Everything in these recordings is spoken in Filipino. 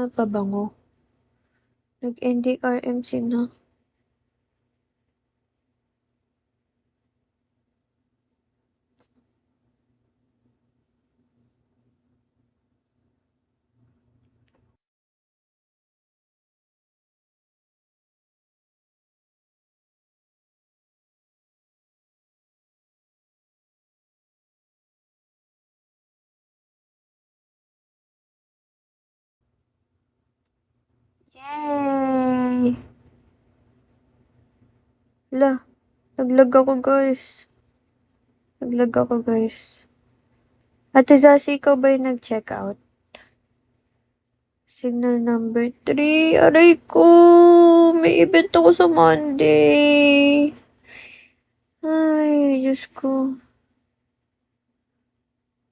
pabango. Nag-NDRMC na. Yay! Hala, naglag ako guys. Naglag ako guys. Ate Zazi, ikaw ba yung nag-check out? Signal number 3. Aray ko! May event ako sa Monday. Ay, Diyos ko.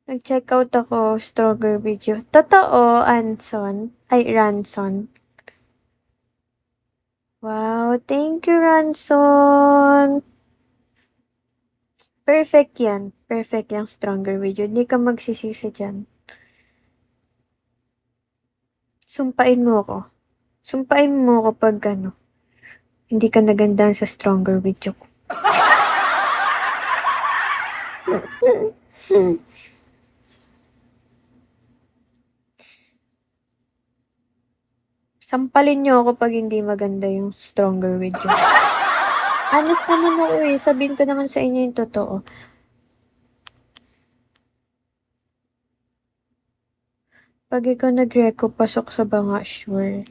Nag-check out ako. Stronger video. Totoo, Anson. Ay, Ranson. Wow, thank you, Ranson. Perfect yan. Perfect yung stronger video. Hindi ka magsisisi dyan. Sumpain mo ako. Sumpain mo ako pag hindi ka nagandahan sa stronger video ko. Sampalin niyo ako pag hindi maganda yung stronger video. Honest naman ako eh. Sabihin ko naman sa inyo yung totoo. Pag ikaw nag-reco, pasok sa banga, sure.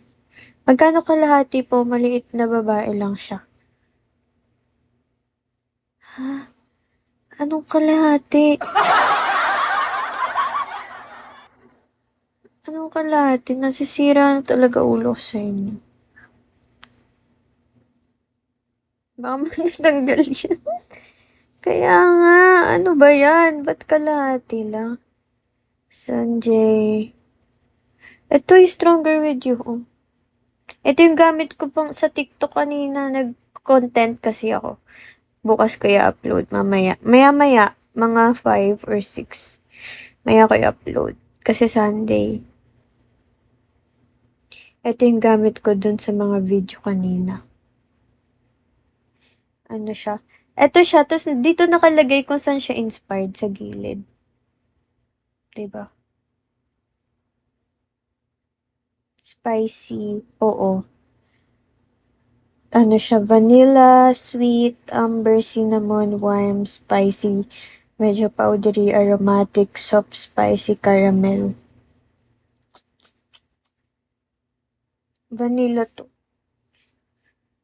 Magkano kalahati po? Maliit na babae lang siya. Ha? Anong kalahati? Anong kalahati? Nasisira na talaga ulo ko sa inyo. Baka matanggal yan. Kaya nga, ano ba yan? Ba't kalahati lang? Sanjay. Ito yung stronger with you. Oh. Ito yung gamit ko pang sa TikTok kanina. Nag-content kasi ako. Bukas ko i-upload mamaya. Maya-maya, mga 5 or 6. Maya ko i-upload. Kasi Sunday. Ito yung gamit ko dun sa mga video kanina. Ano siya? Ito siya. Tapos dito nakalagay kung saan siya inspired sa gilid. Diba? Spicy. Oo. Ano siya? Vanilla, sweet, amber, cinnamon, warm, spicy, medyo powdery, aromatic, soft, spicy, caramel. Vanilla to.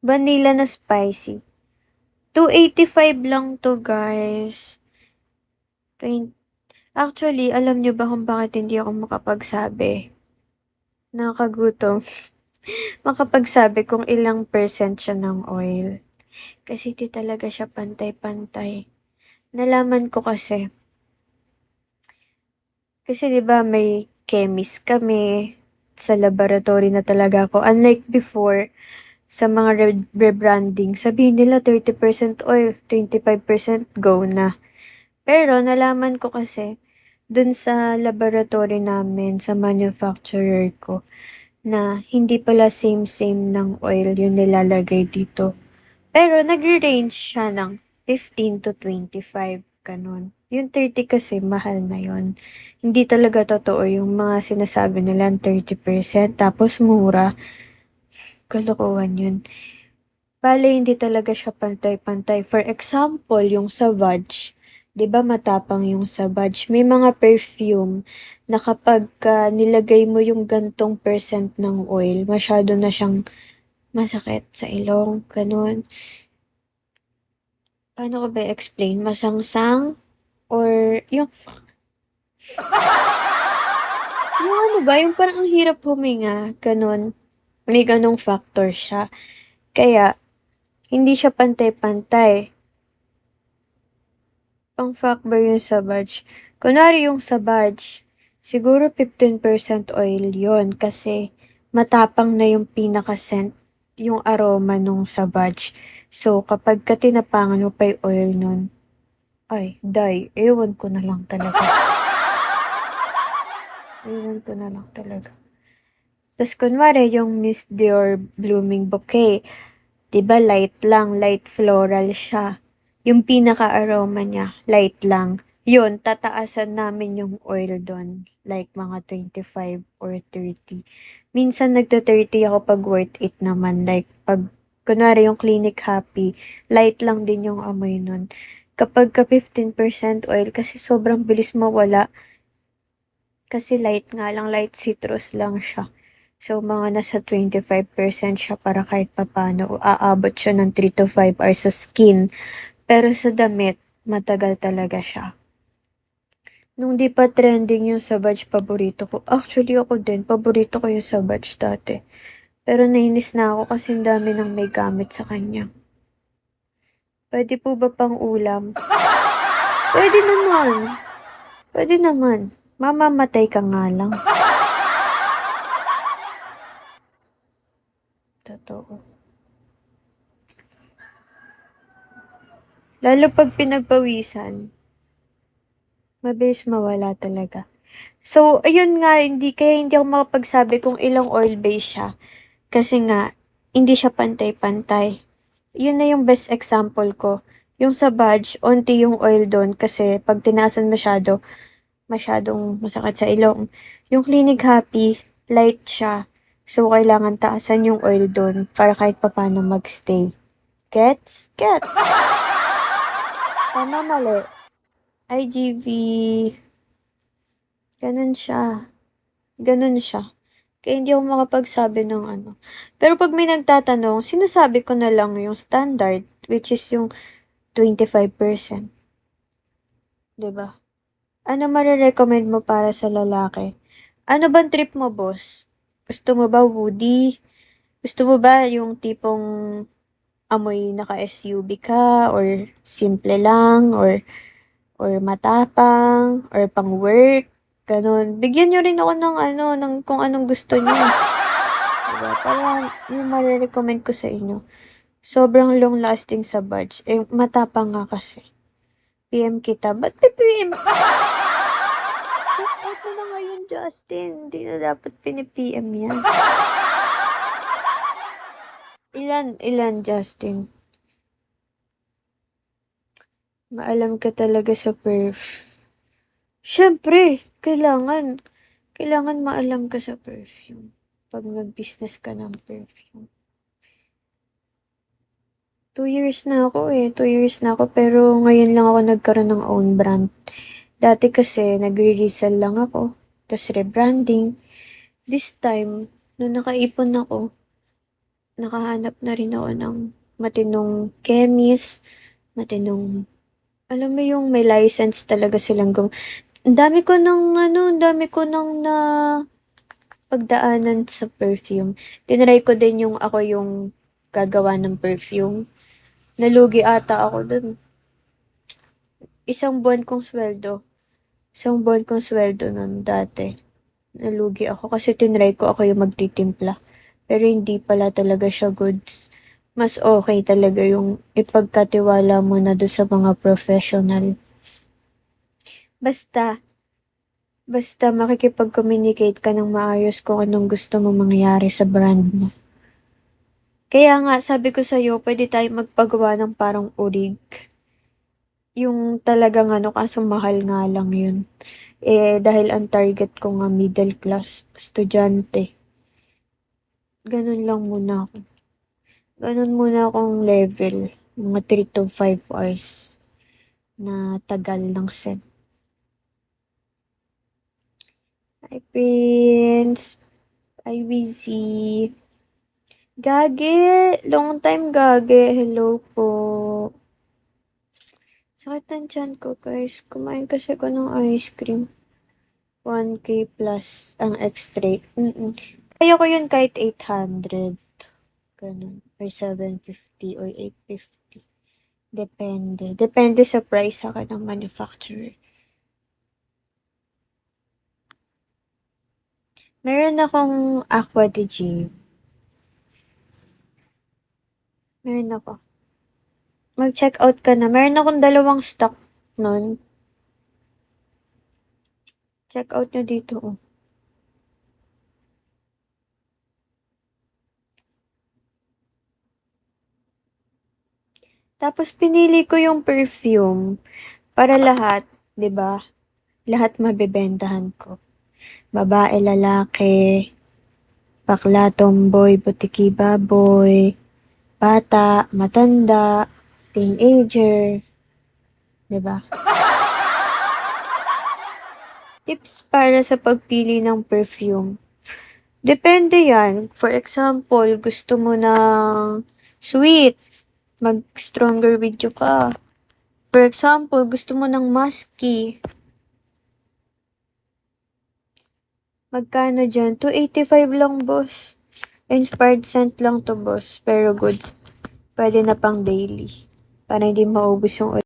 Vanilla na spicy. 285 lang to, guys. Actually, alam nyo ba kung bakit hindi ako makapagsabi? Nakakagutom. Makapagsabi kung ilang percent siya ng oil. Kasi di talaga siya pantay-pantay. Nalaman ko kasi. Kasi 'di ba may chemist kami, sa laboratory na talaga ako. Unlike before, sa mga rebranding, sabihin nila 30% oil, 25% go na. Pero nalaman ko kasi dun sa laboratory namin, sa manufacturer ko, na hindi pala same-same ng oil yung nilalagay dito. Pero nagre-range siya ng 15 to 25, ganun. Yung 30 kasi mahal na yon. Hindi talaga totoo yung mga sinasabi nila 30% tapos mura. Kalokohan yun. Bale, hindi talaga siya pantay-pantay. For example, yung Savage. 'Di ba matapang yung Savage? May mga perfume na kapag nilagay mo yung gantong percent ng oil, masyado na siyang masakit sa ilong, ganun. Paano ko ba explain? Masangsang? Or yung ano ba, yung parang ang hirap huminga, ganun. May ganong factor siya. Kaya, hindi siya pantay-pantay. Pang fact ba yung Savage? Kunwari yung Savage, siguro 15% oil yon kasi matapang na yung pinaka-scent, yung aroma nung Savage. So, kapag ka tinapangan mo pa yung oil nun, ay, ewan ko na lang talaga. Ewan ko na lang talaga. Tas kunwari yung Miss Dior Blooming Bouquet, 'di ba light lang, light floral siya. Yung pinaka-aroma niya, light lang. Yun, tataasan namin yung oil dun, like mga 25 or 30. Minsan nagte-30 ako 'pag worth it naman, like 'pag kunwari yung Clinic Happy, light lang din yung amoy nun. Kapagka 15% oil kasi sobrang bilis mawala, kasi light nga lang, light citrus lang siya. So, mga nasa 25% siya para kahit papaano aabot siya ng 3 to 5 hours sa skin. Pero sa damit, matagal talaga siya. Nung di pa trending yung Savage, paborito ko. Actually, ako din, paborito ko yung Savage dati. Pero nainis na ako kasi ang dami ng may gamit sa kanya. Pwede po ba pang ulam? Pwede naman. Pwede naman. Mamamatay ka nga lang. Totoo. Lalo 'pag pinagpawisan, mabilis mawala talaga. So, ayun nga, hindi ako makapagsabi kung ilang oil base siya. Kasi nga, hindi siya pantay-pantay. Yun na yung best example ko. Yung sa Badge, onti yung oil doon kasi pag tinaasan masyadong masakit sa ilong. Yung Clinic Happy, light siya. So, kailangan taasan yung oil doon para kahit papaano magstay. Gets? Gets? Tama, mali. IGV, ganun siya. Ganun siya. Kaya hindi ako makapagsabi ng ano. Pero pag may nagtatanong, sinasabi ko na lang yung standard, which is yung 25%. 'Di ba? Ano mare-recommend mo para sa lalaki? Ano bang trip mo, boss? Gusto mo ba woody? Gusto mo ba yung tipong amoy naka-SUV ka or simple lang or matapang or pang work? Ganun. Bigyan niyo rin ako ng ano, ng kung anong gusto niyo. Diba? Para yung mare-recommend ko sa inyo. Sobrang long lasting sa Badge. Eh, matapang nga kasi. PM kita. Ba't may PM? Check out mo na ngayon, Justin. Hindi na dapat pini-PM yan. Ilan, Justin? Maalam ka talaga sa perf. Siyempre, kailangan maalam ka sa perfume. Pag nag-business ka ng perfume. 2 years na ako eh. 2 years na ako pero ngayon lang ako nagkaroon ng own brand. Dati kasi nagre-resell lang ako. Tapos rebranding. This time, nung nakaipon ako, nakahanap na rin ako ng matinong chemist, matinong, alam mo yung may license talaga silang ang dami ko ng ano, ang dami ko ng na pagdaanan sa perfume. Tinry ko din yung ako yung gagawa ng perfume. Nalugi ata ako dun. Isang buwan kong sweldo. Isang buwan kong sweldo nun dati. Nalugi ako kasi tinry ko ako yung magtitimpla. Pero hindi pala talaga siya goods. Mas okay talaga yung ipagkatiwala mo na doon sa mga professional. Basta, basta makikipag-communicate ka ng maayos kung anong gusto mo mangyari sa brand mo. Kaya nga, sabi ko sa'yo, pwede tayo magpagawa ng parang urig. Yung talagang ano, kaso mahal nga lang yun. Eh, dahil ang target ko nga middle class, estudyante. Ganun lang muna ako. Ganun muna akong level. Mga 3 to 5 hours na tagal ng set. Hi, Prince. Hi, Wizzy. Gage! Long time, Gage. Hello po. Sakit ng tiyan ko, guys. Kumain kasi ako ng ice cream. 1K plus ang extra. Kaya ko yun kahit 800. Ganun. Or 750 or 850. Depende. Depende sa price sa akin ng manufacturer. Meron akong Aqua de G. Meron ako. Mag-check out ka na. Meron akong 2 stock nun. Check out nyo dito. Oh. Tapos pinili ko yung perfume para lahat, 'di ba? Lahat mabebentahan ko. Babae, lalaki, bakla, tomboy, butiki, baboy, bata, matanda, teenager, 'di ba? Tips para sa pagpili ng perfume. Depende yan. For example, gusto mo ng sweet, mag-stronger with you ka. For example, gusto mo ng musky. Magkano dyan? 285 lang, boss. Inspired scent lang to, boss. Pero goods. Pwede na pang daily. Para hindi maubos yung